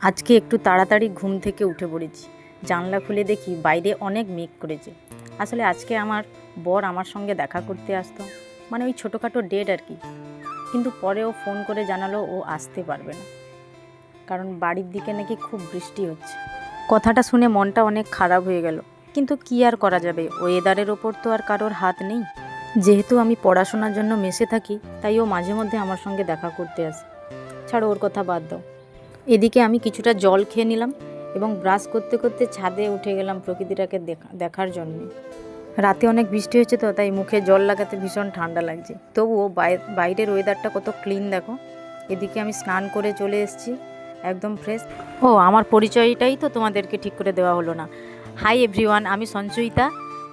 আজকে একটু তাড়াতাড়ি ঘুম থেকে উঠে পড়েছি। জানলা খুলে দেখি বাইরে অনেক মেঘ করেছে। আসলে আজকে আমার বর আমার সঙ্গে দেখা করতে আসতো, মানে ওই ছোটোখাটো ডেট আর কি। কিন্তু পরেও ফোন করে জানালো ও আসতে পারবে না, কারণ বাড়ির দিকে নাকি খুব বৃষ্টি হচ্ছে। কথাটা শুনে মনটা অনেক খারাপ হয়ে গেল, কিন্তু কি আর করা যাবে, ওয়েদারের ওপর তো আর কারোর হাত নেই। যেহেতু আমি পড়াশোনার জন্য মেসে থাকি, তাই ও মাঝে মধ্যে আমার সঙ্গে দেখা করতে আসে। ছাড়ো, ওর কথা বাদ দাও। এদিকে আমি কিছুটা জল খেয়ে নিলাম এবং ব্রাশ করতে করতে ছাদে উঠে গেলাম প্রকৃতিটাকে দেখার জন্য। রাতে অনেক বৃষ্টি হয়েছে তো, তাই মুখে জল লাগাতে ভীষণ ঠান্ডা লাগছে। তবুও বাইরের ওয়েদারটা কত ক্লিন দেখো। এদিকে আমি স্নান করে চলে এসেছি, একদম ফ্রেশ। ও, আমার পরিচয়টাই তো তোমাদেরকে ঠিক করে দেওয়া হলো না। হাই এভরিওয়ান, আমি Sanchayita.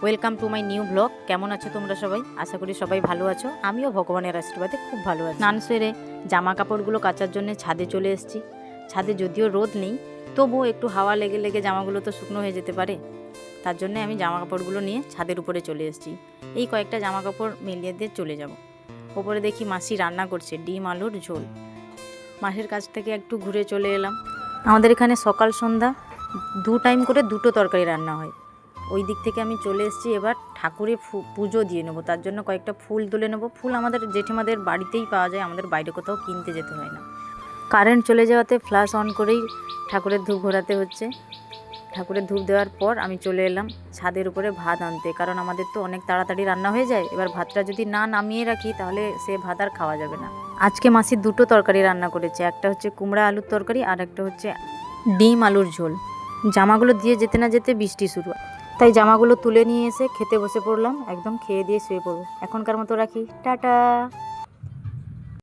Welcome to my new blog. কেমন আছো তোমরা সবাই? আশা করি সবাই ভালো আছো। আমিও ভগবানের আশীর্বাদে খুব ভালো আছি। স্নান সেরে জামা কাপড়গুলো কাচার জন্য ছাদে চলে এসেছি। ছাদে যদিও রোদ নেই, তবুও একটু হাওয়া লেগে লেগে জামাগুলো তো শুকনো হয়ে যেতে পারে। তার জন্য আমি জামা কাপড়গুলো নিয়ে ছাদের উপরে চলে এসেছি। এই কয়েকটা জামা কাপড় মেলিয়ে দিয়ে চলে যাব। ওপরে দেখি মাসি রান্না করছে ডিম আলুর ঝোল। মাসির কাছ থেকে একটু ঘুরে চলে এলাম। আমাদের এখানে সকাল সন্ধ্যা 2 টাইম করে 2টো তরকারি রান্না হয়। ওই দিক থেকে আমি চলে এসেছি। এবার ঠাকুরে পুজো দিয়ে নেবো, তার জন্য কয়েকটা ফুল তুলে নেবো। ফুল আমাদের জেঠিমাদের বাড়িতেই পাওয়া যায়, আমাদের বাইরে কোথাও কিনতে যেতে হয় না। কারেন্ট চলে যাওয়াতে ফ্ল্যাশ অন করেই ঠাকুরের ধূপ ঘোরাতে হচ্ছে। ঠাকুরের ধূপ দেওয়ার পর আমি চলে এলাম ছাদের উপরে ভাত আনতে, কারণ আমাদের তো অনেক তাড়াতাড়ি রান্না হয়ে যায়। এবার ভাতটা যদি না নামিয়ে রাখি তাহলে সে ভাত আর খাওয়া যাবে না। আজকে মাসি 2টো তরকারি রান্না করেছে, একটা হচ্ছে কুমড়া আলুর তরকারি আর একটা হচ্ছে ডিম আলুর ঝোল। জামাগুলো দিয়ে যেতে না যেতে বৃষ্টি শুরু, তাই জামাগুলো তুলে নিয়ে এসে খেতে বসে পড়লাম। একদম খেয়ে দিয়ে শুয়ে পড়বো। এখনকার মতো রাখি, টাটা।